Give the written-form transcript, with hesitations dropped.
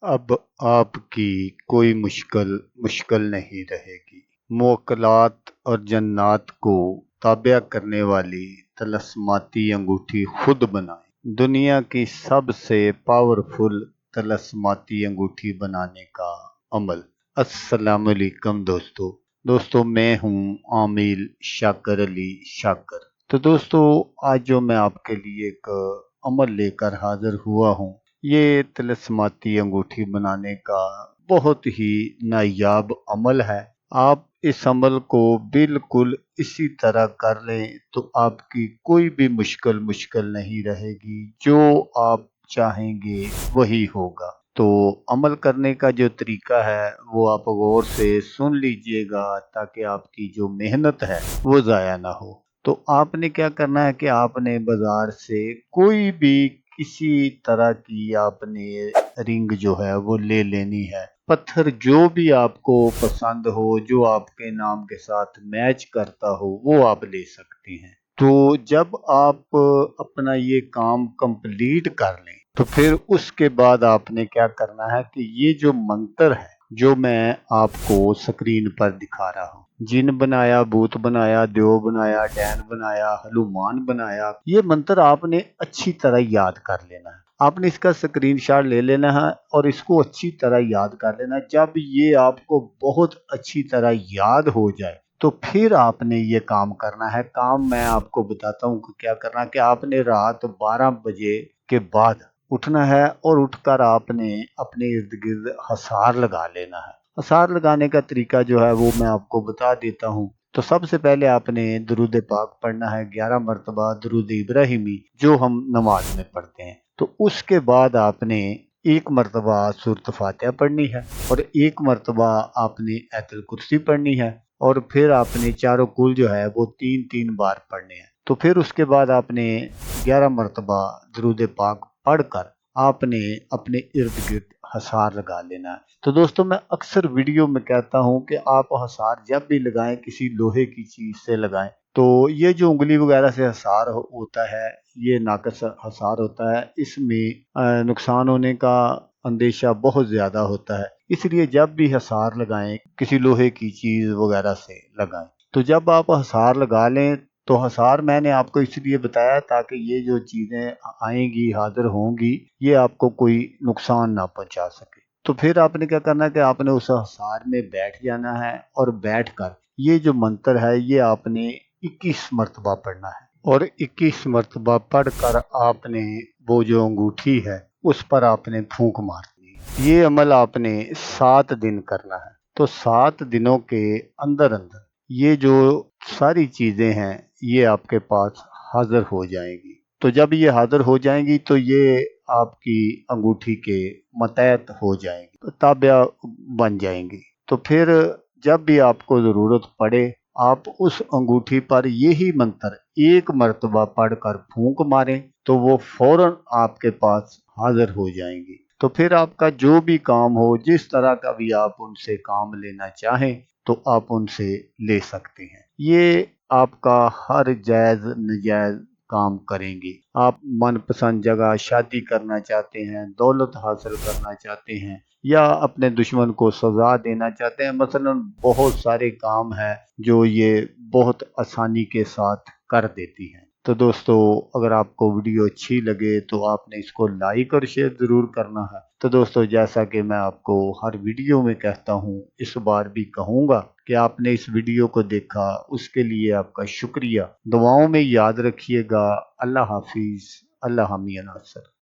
अब आपकी कोई मुश्किल मुश्किल नहीं रहेगी। मुवक्किलात और जन्नात को ताबिया करने वाली तलस्माती अंगूठी खुद बनाएं। दुनिया की सबसे पावरफुल तलस्माती अंगूठी बनाने का अमल। अस्सलाम वालेकुम दोस्तों मैं हूं आमिल शाकर अली शाकर। तो दोस्तों आज जो मैं आपके लिए एक अमल लेकर हाजिर हुआ हूं, ये तिलस्माती अंगूठी बनाने का बहुत ही नायाब अमल है। आप इस अमल को बिल्कुल इसी तरह कर लें तो आपकी कोई भी मुश्किल नहीं रहेगी। जो आप चाहेंगे वही होगा। तो अमल करने का जो तरीका है वो आप गौर से सुन लीजिएगा ताकि आपकी जो मेहनत है वो ज़ाया ना हो। तो आपने क्या करना है कि आपने बाजार से कोई भी किसी तरह की आपने रिंग जो है वो ले लेनी है। पत्थर जो भी आपको पसंद हो, जो आपके नाम के साथ मैच करता हो, वो आप ले सकते हैं। तो जब आप अपना ये काम कंप्लीट कर लें तो फिर उसके बाद आपने क्या करना है कि ये जो मंत्र है जो मैं आपको स्क्रीन पर दिखा रहा हूँ, जिन बनाया, भूत बनाया, देव बनाया, डैन बनाया, हनुमान बनाया, ये मंत्र आपने अच्छी तरह याद कर लेना है। आपने इसका स्क्रीनशॉट ले लेना है और इसको अच्छी तरह याद कर लेना है। जब ये आपको बहुत अच्छी तरह याद हो जाए तो फिर आपने ये काम करना है। काम मैं आपको बताता हूँ कि क्या करना है कि आपने रात 12 बजे के बाद उठना है और उठकर आपने अपने इर्द गिर्द हसार लगा लेना है। हसार लगाने का तरीका जो है वो मैं आपको बता देता हूँ। तो सबसे पहले आपने दरूद पाक पढ़ना है 11 मरतबा दरूद इब्राहिमी, जो हम नमाज में पढ़ते हैं। तो उसके बाद आपने एक मरतबा सूरत फातिहा पढ़नी है और एक मरतबा आपने आयतुल कुर्सी पढ़नी है और फिर आपने चारों कुल जो है वो 3-3 बार पढ़ने हैं। तो फिर उसके बाद आपने 11 मरतबा दरूद पाक पढ़कर आपने अपने इर्द गिर्द हसार लगा लेना है। तो दोस्तों मैं अक्सर वीडियो में कहता हूं कि आप हसार जब भी लगाएं किसी लोहे की चीज से लगाएं। तो ये जो उंगली वगैरह से हसार होता है, ये नाकस हसार होता है, इसमें नुकसान होने का अंदेशा बहुत ज्यादा होता है। इसलिए जब भी हसार लगाएं किसी लोहे की चीज वगैरह से लगाएं। तो जब आप हसार लगा लें तो हसार मैंने आपको इसलिए बताया ताकि ये जो चीजें आएंगी, हाजिर होंगी, ये आपको कोई नुकसान ना पहुंचा सके। तो फिर आपने क्या करना है कि आपने उस हसार में बैठ जाना है और बैठकर ये जो मंत्र है ये आपने 21 मरतबा पढ़ना है और 21 मरतबा पढ़कर आपने वो जो अंगूठी है उस पर आपने फूंक मारनी है। ये अमल आपने 7 दिन करना है। तो 7 दिनों के अंदर अंदर ये जो सारी चीजें हैं ये आपके पास हाजिर हो जाएंगी। तो जब ये हाजिर हो जाएंगी तो ये आपकी अंगूठी के मतहत हो जाएंगी, तो ताबिया बन जाएंगी। तो फिर जब भी आपको ज़रूरत पड़े आप उस अंगूठी पर यही मंत्र एक मरतबा पढ़कर फूंक मारें तो वो फौरन आपके पास हाजिर हो जाएंगी। तो फिर आपका जो भी काम हो, जिस तरह का भी आप उनसे काम लेना चाहें तो आप उनसे ले सकते हैं। ये आपका हर जायज़ नजायज़ काम करेंगे। आप मनपसंद जगह शादी करना चाहते हैं, दौलत हासिल करना चाहते हैं या अपने दुश्मन को सजा देना चाहते हैं, मसलन बहुत सारे काम हैं जो ये बहुत आसानी के साथ कर देती हैं। तो दोस्तों अगर आपको वीडियो अच्छी लगे तो आपने इसको लाइक और शेयर ज़रूर करना है। तो दोस्तों जैसा कि मैं आपको हर वीडियो में कहता हूँ, इस बार भी कहूँगा कि आपने इस वीडियो को देखा उसके लिए आपका शुक्रिया। दुआओं में याद रखिएगा। अल्लाह हाफिज़। अल्लाह हामी नासर।